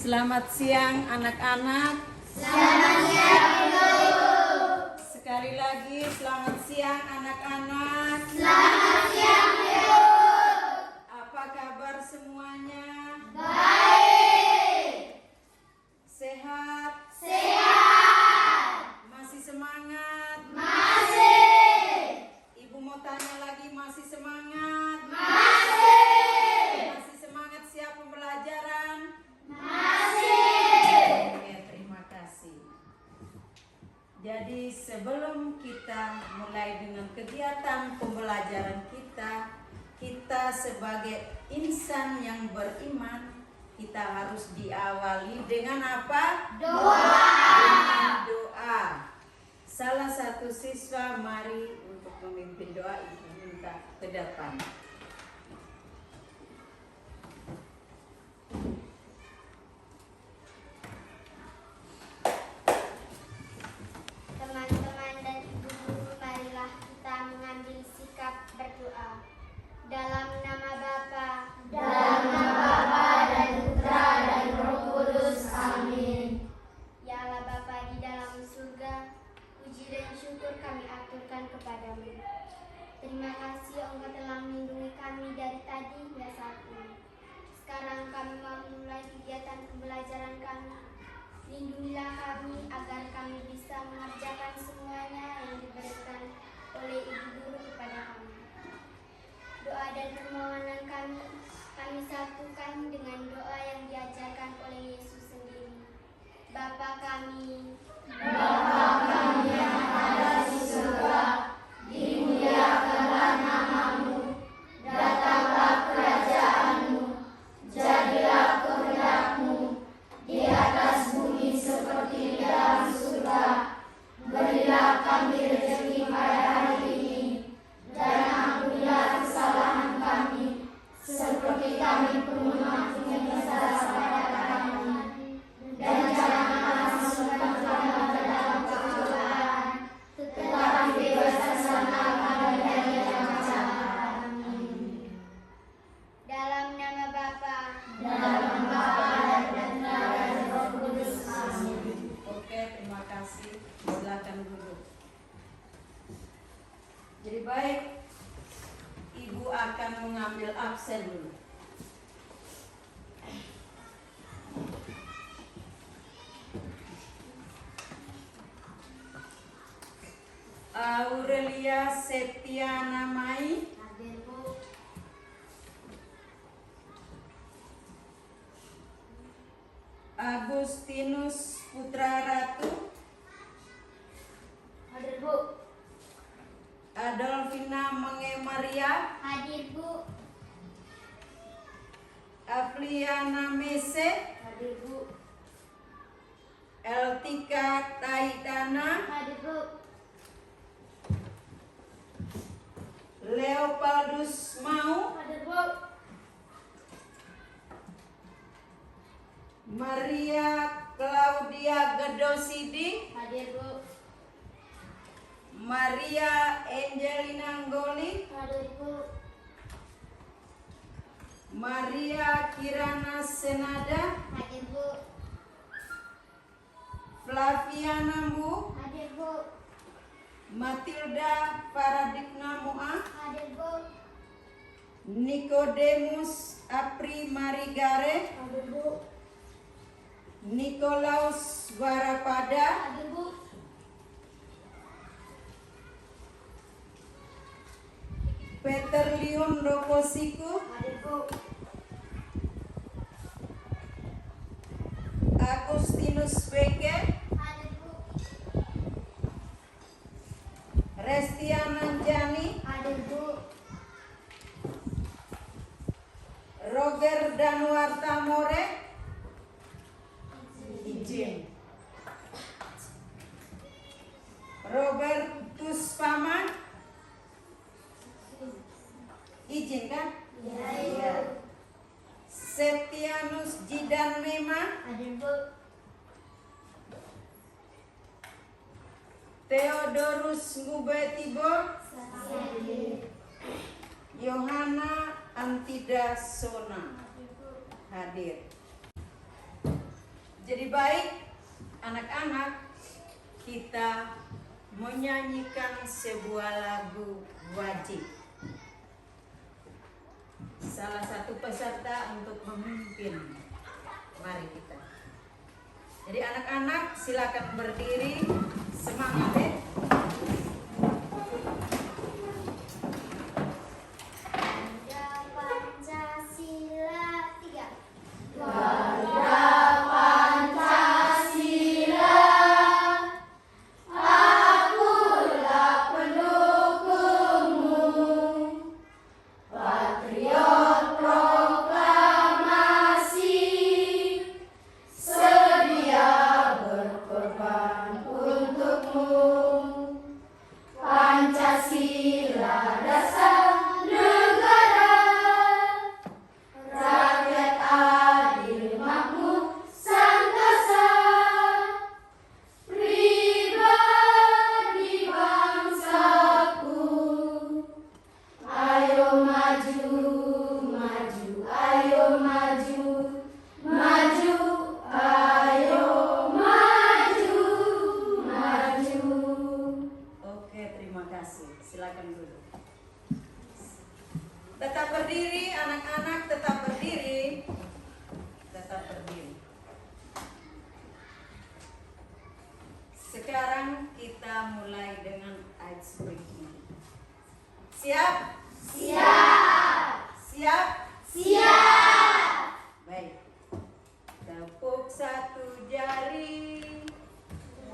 Selamat siang anak-anak. Selamat siang Ibu. Sekali lagi selamat siang anak-anak. Selamat siang Ibu. Apa kabar semuanya? Baik. Sehat? Sehat. Masih semangat? Masih. Ibu mau tanya lagi, masih semangat? Masih. Masih semangat siap pembelajaran? Masih. Oke, terima kasih. Jadi sebelum kita mulai dengan kegiatan pembelajaran kita sebagai insan yang beriman, kita harus diawali dengan apa? Doa. Dengan doa. Salah satu siswa mari untuk memimpin doa, Ibu minta ke depan. Teman-teman dan ibu guru, marilah kita mengambil sikap berdoa. Dalam nama Bapa, Dalam nama Bapa dan Putra dan Roh Kudus. Amin. Ya Allah Bapa di dalam surga, puji dan syukur kami aturkan kepadamu. Terima kasih Engkau telah melindungi kami dari tadi hingga saat ini. Sekarang kami mau memulai kegiatan pembelajaran kami. Lindungilah kami agar kami bisa mengerjakan semuanya yang diberikan oleh ibu guru kepada kami. Doa dan permohonan kami satukan dengan doa yang diajarkan oleh Yesus sendiri. Bapa kami, Bapa kami yang ada di surga, dimuliakanlah namamu, datanglah kerajaanmu, jadilah kehendak-Mu di atas bumi seperti di dalam surga. Berilah kami rezeki pada hari ini, dan ampunilah kesalahan kami, seperti kami pun mengampuni kesalahan pada kami. Dan janganlah masukkan kami ke dalam kecobaan, tetapi bebaskanlah kami dari yang jahat. Amin. dalam nama Bapa, Dalam nama Bapa dan Putra dan Roh Kudus. Amin. Oke, terima kasih. Silakan duduk. Jadi baik, Ibu akan mengambil absen dulu. Aurelia Septiana Mai, hadir Bu. Agustinus Putra Ratu, Hadir Bu. Adolfina Menge Maria, Hadir Bu. Afriana Mese, Hadir Bu. Eltika Taidana, Hadir Bu. Leopardus Mau, Hadir Bu. Maria Claudia Gedosidi, Hadir Bu. Maria Angelina Ngoli, Hadir Bu. Maria Kirana Senada, Hadir Bu. Flaviana Mbu, Hadir Bu. Matilda Paradigna Mua, Hadir Bu. Nicodemus Apri Marigare, Hadir Bu. Nikolaus Warapada, Hadir Bu. Peter Leon Roposiku, Hadir Bu. Agustinus Weke, Hadir Bu. Restiana Jani, Hadir Bu. Roger Danuarta More, izin. Robertus Pama, izin kan? Iya. Septianus Jidan Mema, Hadir Bu. Theodorus Ngubetibo, Hadir. Yohana Antida Sona, hadir. Jadi baik anak-anak, kita menyanyikan sebuah lagu wajib. Salah satu peserta untuk memimpin. Mari kita. Jadi anak-anak silakan berdiri, semangat ya. Pancasila 3. Oke, terima kasih. Silakan duduk. Tetap berdiri, anak-anak, tetap berdiri. Tetap berdiri. Sekarang kita mulai dengan ice breaking. Siap? Siap? Baik. Tepuk satu jari.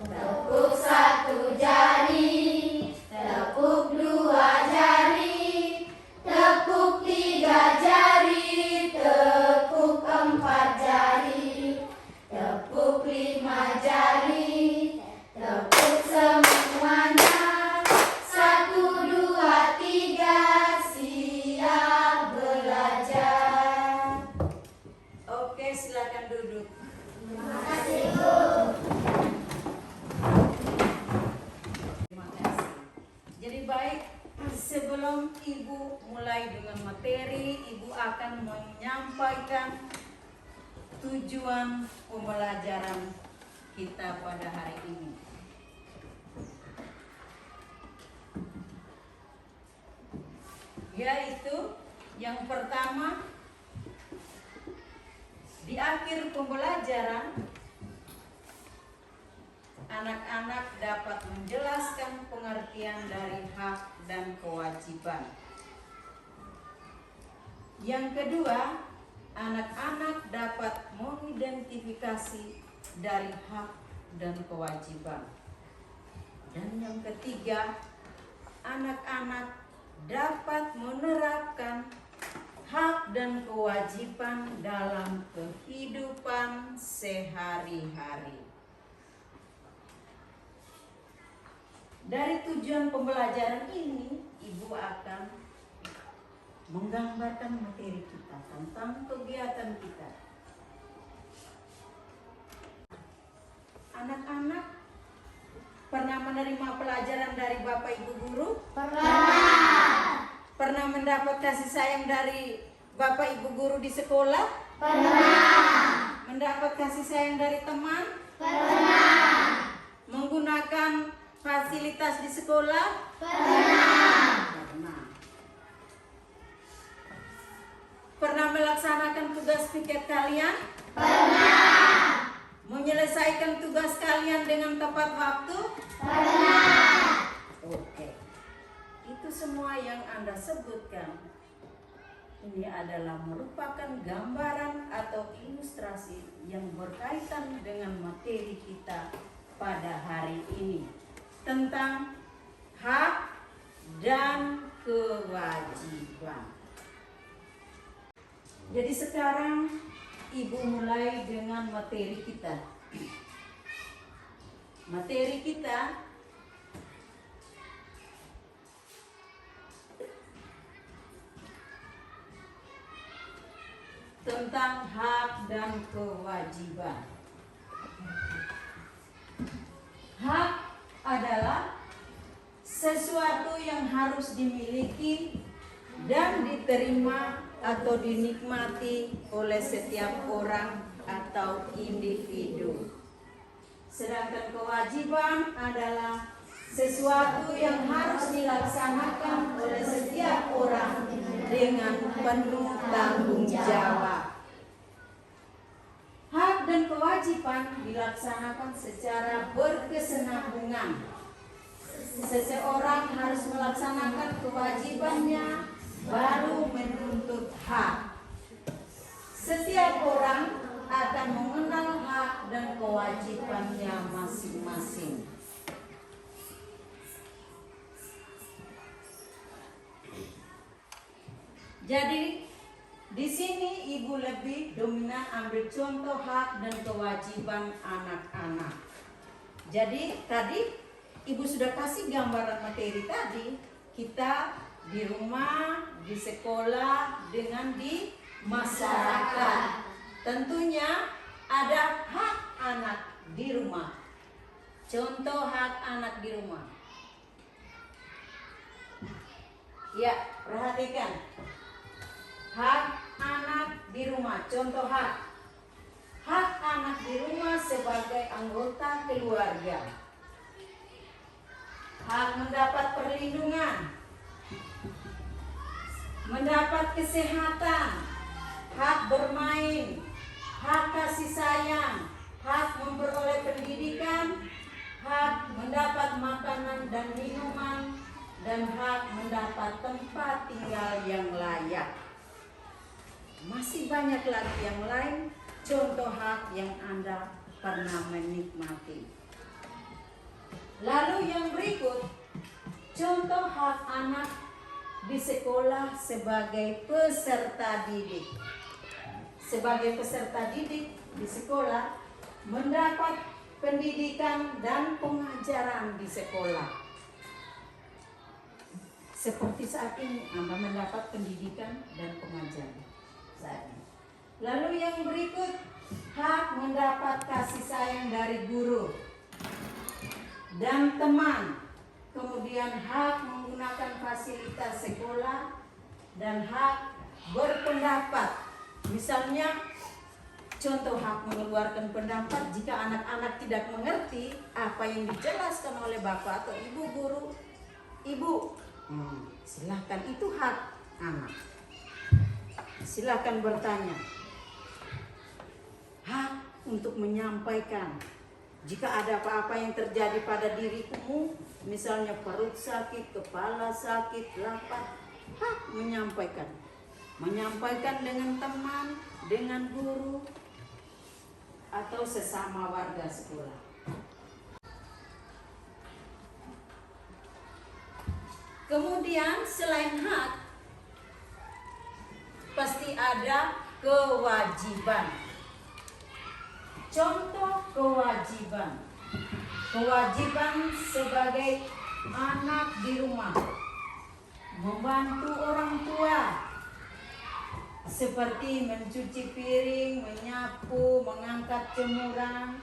Tepuk satu jari, tepuk dua jari, tepuk tiga jari, tepuk empat jari, tepuk lima jari, tepuk semuanya. 1, 2, 3, siap belajar. Oke, silakan duduk. Terima kasih, Bu. Terima kasih. Jadi baik, sebelum Ibu mulai dengan materi, Ibu akan menyampaikan tujuan pembelajaran kita pada hari ini. Yaitu yang pertama, di akhir pembelajaran anak-anak dapat menjelaskan pengertian dari hak dan kewajiban. Yang kedua, anak-anak dapat mengidentifikasi dari hak dan kewajiban. Dan yang ketiga, anak-anak dapat menerapkan hak dan kewajiban dalam kehidupan sehari-hari. Dari tujuan pembelajaran ini, Ibu akan menggambarkan materi kita tentang kegiatan kita. Anak-anak pernah menerima pelajaran dari Bapak Ibu guru? Pernah mendapat kasih sayang dari Bapak Ibu guru di sekolah? Pernah. Mendapat kasih sayang dari teman? Pernah. Menggunakan fasilitas di sekolah? Pernah. Pernah melaksanakan tugas piket kalian? Pernah. Menyelesaikan tugas kalian dengan tepat waktu? Pernah. Oke. Itu semua yang Anda sebutkan, ini adalah merupakan gambaran atau ilustrasi yang berkaitan dengan materi kita pada hari ini tentang hak dan kewajiban. Jadi sekarang Ibu mulai dengan materi kita. Materi kita tentang hak dan kewajiban. Hak adalah sesuatu yang harus dimiliki dan diterima atau dinikmati oleh setiap orang atau individu. Sedangkan kewajiban adalah sesuatu yang harus dilaksanakan oleh setiap orang dengan penuh tanggung jawab. Hak dan kewajiban dilaksanakan secara berkesinambungan. Seseorang harus melaksanakan kewajibannya baru menuntut hak. Setiap orang akan mengenal hak dan kewajibannya masing-masing. Jadi di sini ibu lebih dominan ambil contoh hak dan kewajiban anak-anak. Jadi tadi ibu sudah kasih gambaran materi tadi. Kita di rumah, di sekolah, dengan di masyarakat. Tentunya ada hak anak di rumah. Contoh hak anak di rumah. Ya, perhatikan. Hak anak di rumah, contoh hak. Hak anak di rumah sebagai anggota keluarga. Hak mendapat perlindungan, mendapat kesehatan, hak bermain, hak kasih sayang, hak memperoleh pendidikan, hak mendapat makanan dan minuman, dan hak mendapat tempat tinggal yang layak. Masih banyak lagi yang lain, contoh hak yang Anda pernah menikmati. Lalu yang berikut, contoh hak anak di sekolah sebagai peserta didik. Sebagai peserta didik di sekolah, mendapat pendidikan dan pengajaran di sekolah. Seperti saat ini Anda mendapat pendidikan dan pengajaran. Lalu yang berikut, hak mendapat kasih sayang dari guru dan teman, kemudian hak menggunakan fasilitas sekolah, dan hak berpendapat. Misalnya, contoh hak mengeluarkan pendapat jika anak-anak tidak mengerti apa yang dijelaskan oleh bapak atau ibu guru. Ibu, silahkan, itu hak anak. Silakan bertanya. Hak untuk menyampaikan jika ada apa-apa yang terjadi pada dirimu, misalnya perut sakit, kepala sakit, lapar, hak menyampaikan. Menyampaikan dengan teman, dengan guru, atau sesama warga sekolah. Kemudian selain hak, pasti ada kewajiban. Contoh kewajiban. Kewajiban sebagai anak di rumah. Membantu orang tua. Seperti mencuci piring, menyapu, mengangkat jemuran.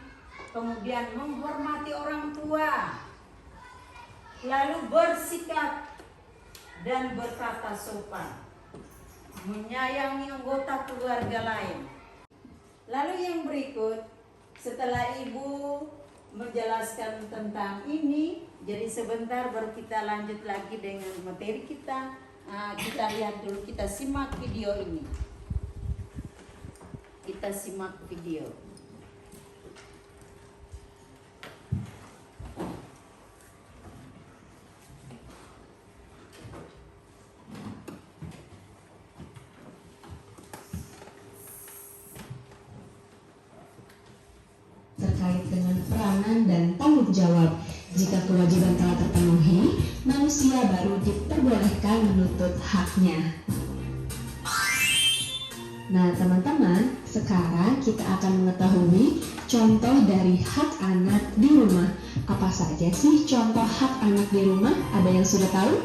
Kemudian menghormati orang tua. Lalu bersikap dan berkata sopan. Menyayangi anggota keluarga lain. Lalu yang berikut, setelah ibu menjelaskan tentang ini, jadi sebentar baru kita lanjut lagi dengan materi kita. Kita lihat dulu, kita simak video ini. Kita simak video. Terkait dengan peranan dan tanggung jawab. Jika kewajiban telah terpenuhi, manusia baru diperbolehkan menuntut haknya. Nah teman-teman, sekarang kita akan mengetahui contoh dari hak anak di rumah. Apa saja sih contoh hak anak di rumah? Ada yang sudah tahu?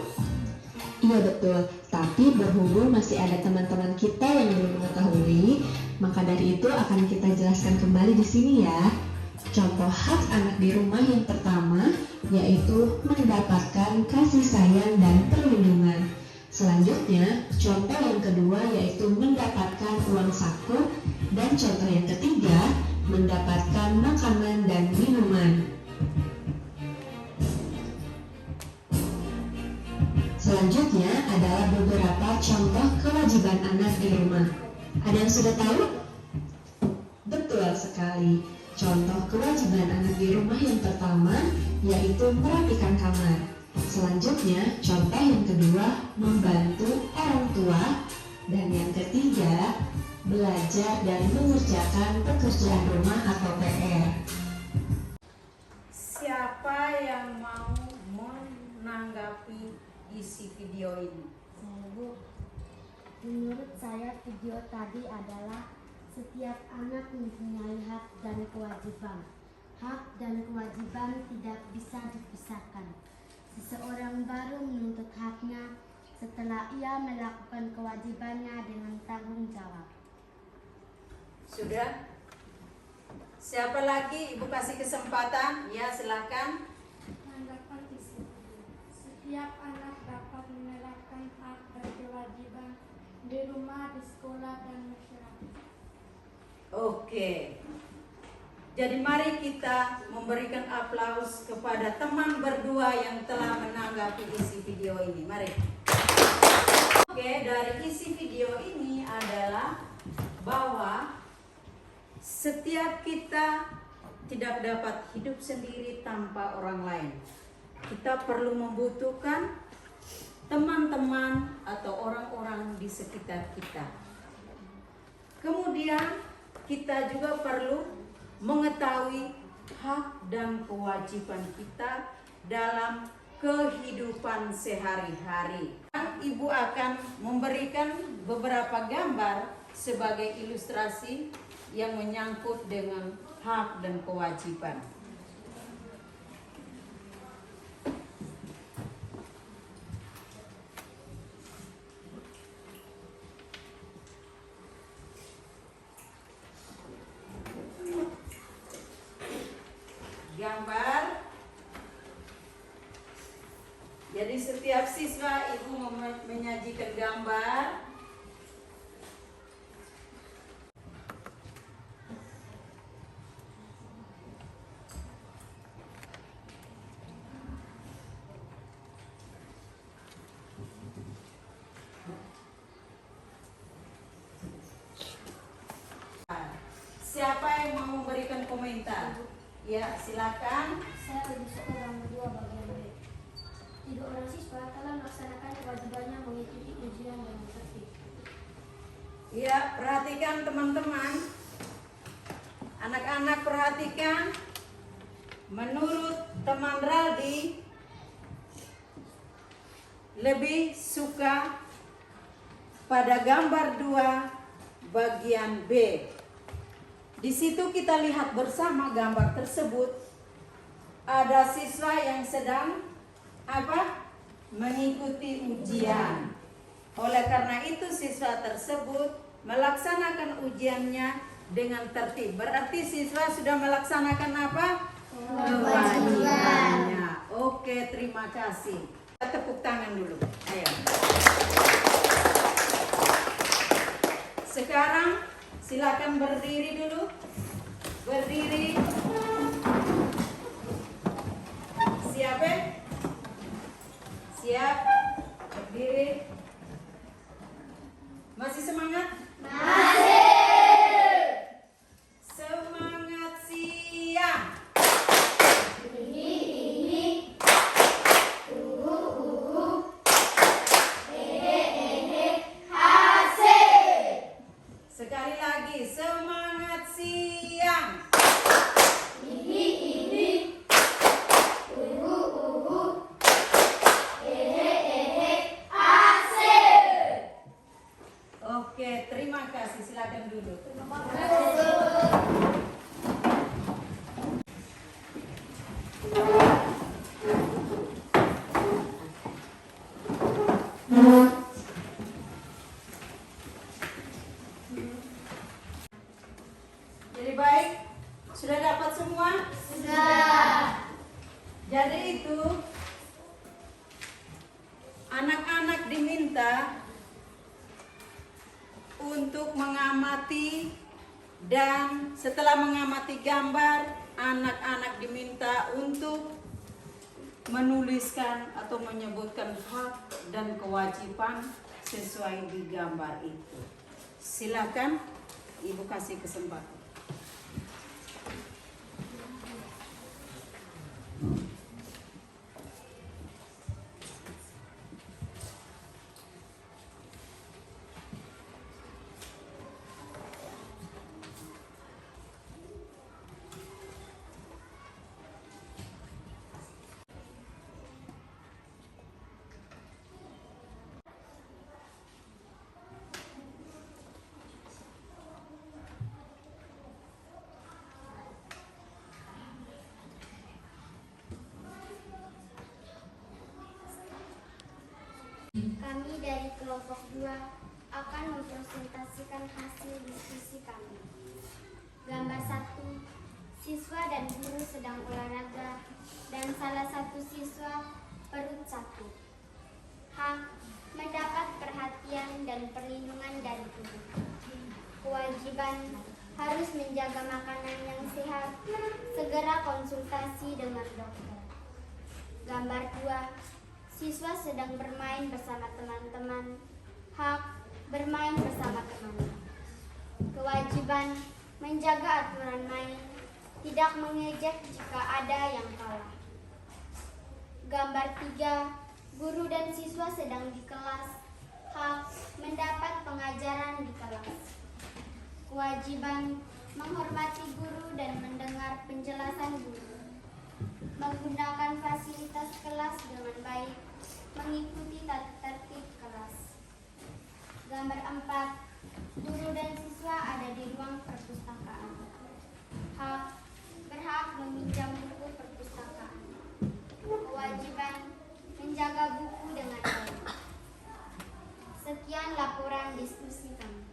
Iya betul, tapi berhubung masih ada teman-teman kita yang belum mengetahui, maka dari itu akan kita jelaskan kembali di sini ya. Contoh hak anak di rumah yang pertama yaitu mendapatkan kasih sayang dan perlindungan. Selanjutnya, contoh yang kedua yaitu mendapatkan uang saku, dan contoh yang ketiga mendapatkan makanan dan minuman. Selanjutnya adalah beberapa contoh kewajiban anak di rumah. Ada yang sudah tahu? Betul sekali. Contoh kewajiban anak di rumah yang pertama yaitu merapikan kamar. Selanjutnya, contoh yang kedua membantu orang tua, dan yang ketiga belajar dan mengerjakan pekerjaan rumah atau PR. Siapa yang mau menanggapi isi video ini? Saya, Bu. Menurut saya video tadi adalah setiap anak mempunyai hak dan kewajiban. Hak dan kewajiban tidak bisa dipisahkan. Seseorang baru menuntut haknya setelah ia melakukan kewajibannya dengan tanggung jawab. Sudah? Siapa lagi? Ibu kasih kesempatan. Ya, silakan. Tanggapan isi video. Setiap anak dapat menerapkan hak dan kewajiban di rumah, di sekolah, dan masyarakat. Oke. Jadi mari kita memberikan aplaus kepada teman berdua yang telah menanggapi isi video ini. Mari. Oke, dari isi video ini adalah bahwa setiap kita tidak dapat hidup sendiri tanpa orang lain. Kita perlu membutuhkan teman-teman atau orang-orang di sekitar kita. Kemudian kita juga perlu mengetahui hak dan kewajiban kita dalam kehidupan sehari-hari. Ibu akan memberikan beberapa gambar sebagai ilustrasi yang menyangkut dengan hak dan kewajiban. Gambar. Jadi setiap siswa ibu menyajikan gambar. Siapa yang mau memberikan komentar? Ya, silakan. Saya lebih suka gambar 2 bagian B. Tiga orang siswa telah melaksanakan kewajibannya mengikuti ujian dengan tertib. Ya, perhatikan teman-teman. Anak-anak perhatikan. Menurut teman Raldi, lebih suka pada gambar 2 bagian B. Di situ kita lihat bersama gambar tersebut ada siswa yang sedang mengikuti ujian. Oleh karena itu siswa tersebut melaksanakan ujiannya dengan tertib. Berarti siswa sudah melaksanakan apa? Kewajibannya. Oke, terima kasih. Kita tepuk tangan dulu. Ayo. Sekarang silakan berdiri dulu. Berdiri. Siap ya? Siap. Berdiri. Masih semangat? Masih. Semangat siang. Sekali lagi, semangat siang. Oke, terima kasih. Silakan duduk. Jadi baik, sudah dapat semua? Sudah. Jadi itu anak-anak diminta diminta untuk mengamati, dan setelah mengamati gambar, anak-anak diminta untuk menuliskan atau menyebutkan hak dan kewajiban sesuai di gambar itu. Silakan Ibu kasih kesempatan. Kami dari kelompok 2 akan mempresentasikan hasil diskusi kami. Gambar 1, siswa dan guru sedang olahraga dan salah satu siswa perut sakit. Hak mendapat perhatian dan perlindungan dari guru. Kewajiban harus menjaga makanan yang sehat, segera konsultasi dengan dokter. Gambar 2, siswa sedang bermain bersama teman-teman. Hak bermain bersama teman. Kewajiban menjaga aturan main, tidak mengejek jika ada yang kalah. Gambar 3, guru dan siswa sedang di kelas. Hak mendapat pengajaran di kelas. Kewajiban menghormati guru dan mendengar penjelasan guru. Menggunakan fasilitas kelas dengan baik, mengikuti tata tertib kelas. Gambar 4, guru dan siswa ada di ruang perpustakaan. Hak berhak meminjam buku perpustakaan. Kewajiban menjaga buku dengan baik. Sekian laporan diskusi kami.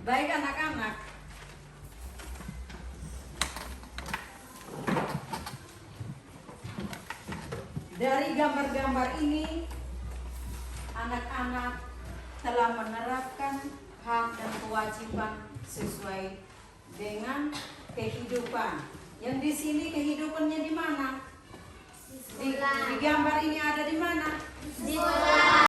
Baik anak-anak, dari gambar-gambar ini, anak-anak telah menerapkan hak dan kewajiban sesuai dengan kehidupan. Yang di sini kehidupannya di mana? Di gambar ini ada di mana? Di sekolah.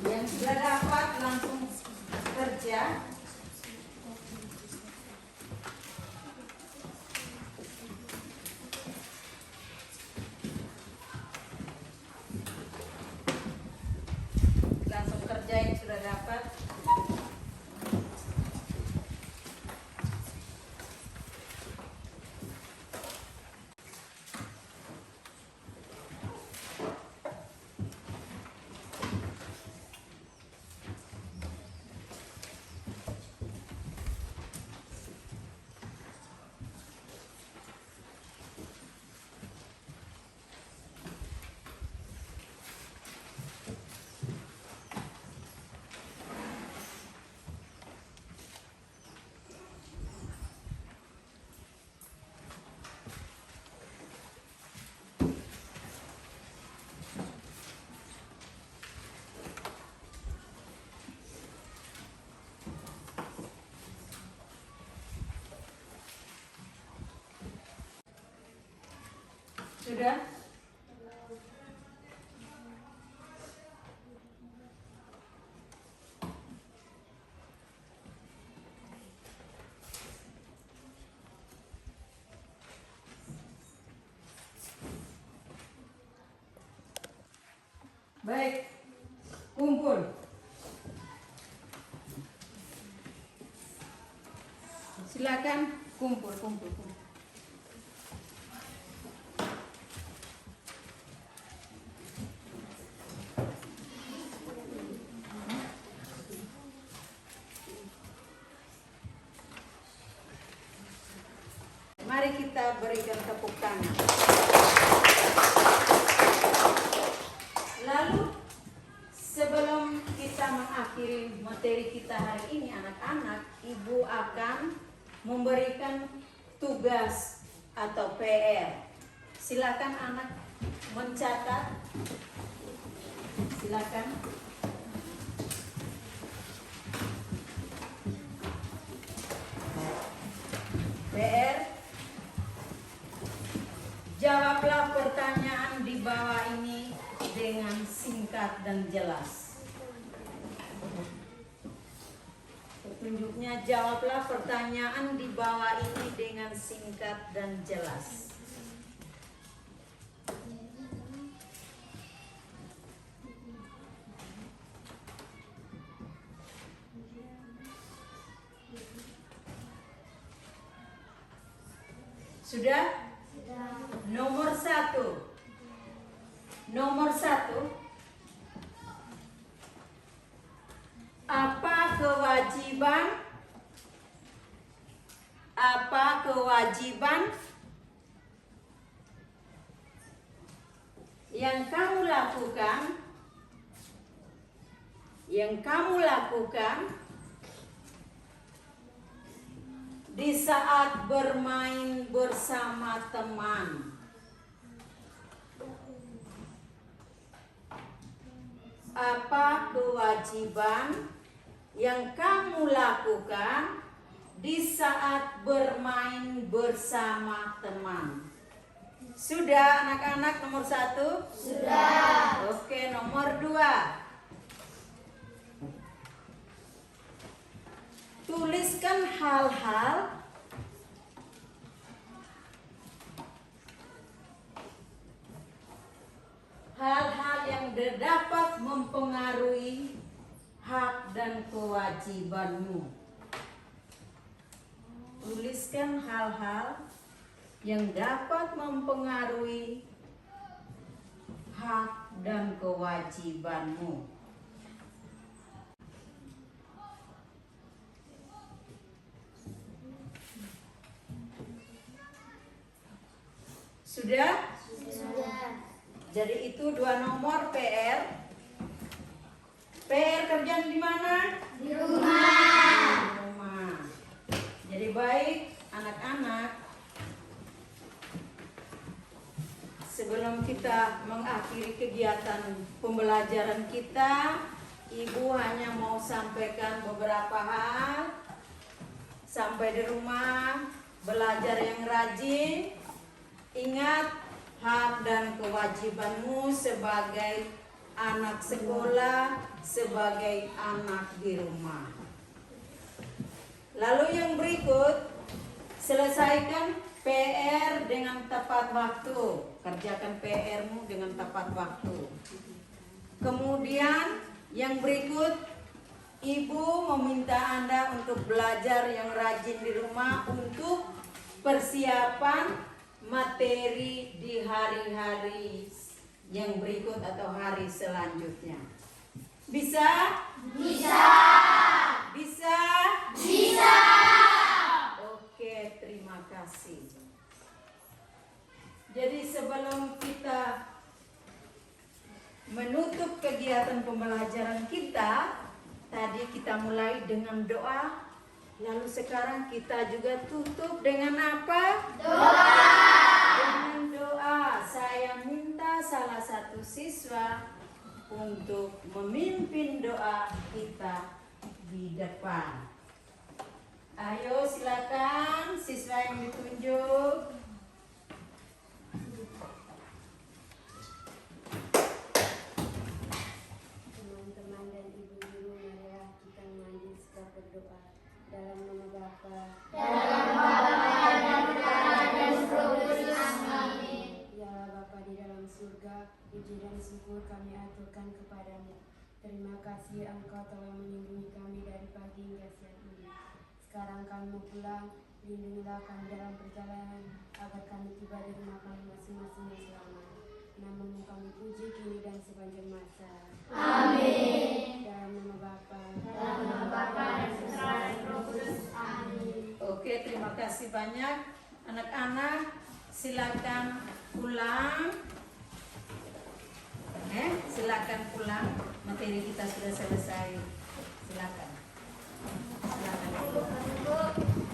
Yang sudah dapat langsung kerja. Langsung kerja yang sudah dapat. Sudah? Baik, kumpul. Silakan kumpul. Mari kita berikan tepuk tangan. Lalu sebelum kita mengakhiri materi kita hari ini anak-anak, Ibu akan memberikan tugas atau PR. Silakan anak mencatat. Silakan. PR. Jawablah pertanyaan di bawah ini dengan singkat dan jelas. Petunjuknya, jawablah pertanyaan di bawah ini dengan singkat dan jelas. Sudah? Nomor satu. Apa kewajiban yang kamu lakukan di saat bermain bersama teman? Apa kewajiban yang kamu lakukan di saat bermain bersama teman? Sudah anak-anak nomor satu? Sudah. Oke, nomor dua. Tuliskan hal-hal yang dapat mempengaruhi hak dan kewajibanmu. Tuliskan hal-hal yang dapat mempengaruhi hak dan kewajibanmu. Sudah? Sudah. Jadi itu 2 nomor PR. PR kerjaan di mana? Di rumah. Di rumah. Jadi baik anak-anak, sebelum kita mengakhiri kegiatan pembelajaran kita, Ibu hanya mau sampaikan beberapa hal. Sampai di rumah, belajar yang rajin. Ingat hak dan kewajibanmu sebagai anak sekolah, sebagai anak di rumah. Lalu yang berikut, selesaikan PR dengan tepat waktu. Kerjakan PR-mu dengan tepat waktu. Kemudian yang berikut, Ibu meminta Anda untuk belajar yang rajin di rumah untuk persiapan materi di hari-hari yang berikut atau hari selanjutnya. Bisa? Bisa. Bisa? Bisa. Oke, terima kasih. Jadi sebelum kita menutup kegiatan pembelajaran kita, tadi kita mulai dengan doa. Lalu sekarang kita juga tutup dengan apa? Doa. Dengan doa. Saya minta salah satu siswa untuk memimpin doa kita di depan. Ayo silakan siswa yang ditunjuk. Teman-teman dan ibu guru, marilah kita mengambil sikap berdoa. Dalam nama Bapa, Dalam nama dan Putra dan Roh Kudus. Amin. Ya Bapa di dalam surga, puji dan syukur kami aturkan kepadamu. Terima kasih Engkau telah melindungi kami dari pagi hingga siang ini. Sekarang kami mau pulang, lindungilah kami dalam perjalanan agar kami tiba di rumah kami masing-masing yang selamat. Namamu kami puji kini dan sepanjang masa. Amin. Dalam nama Bapa, Dalam nama Bapa dan Putra dan Roh Kudus. Amin. Oke, terima kasih banyak. Anak-anak, silakan pulang. Silakan pulang. Materi kita sudah selesai. Silakan. Silakan. Bu.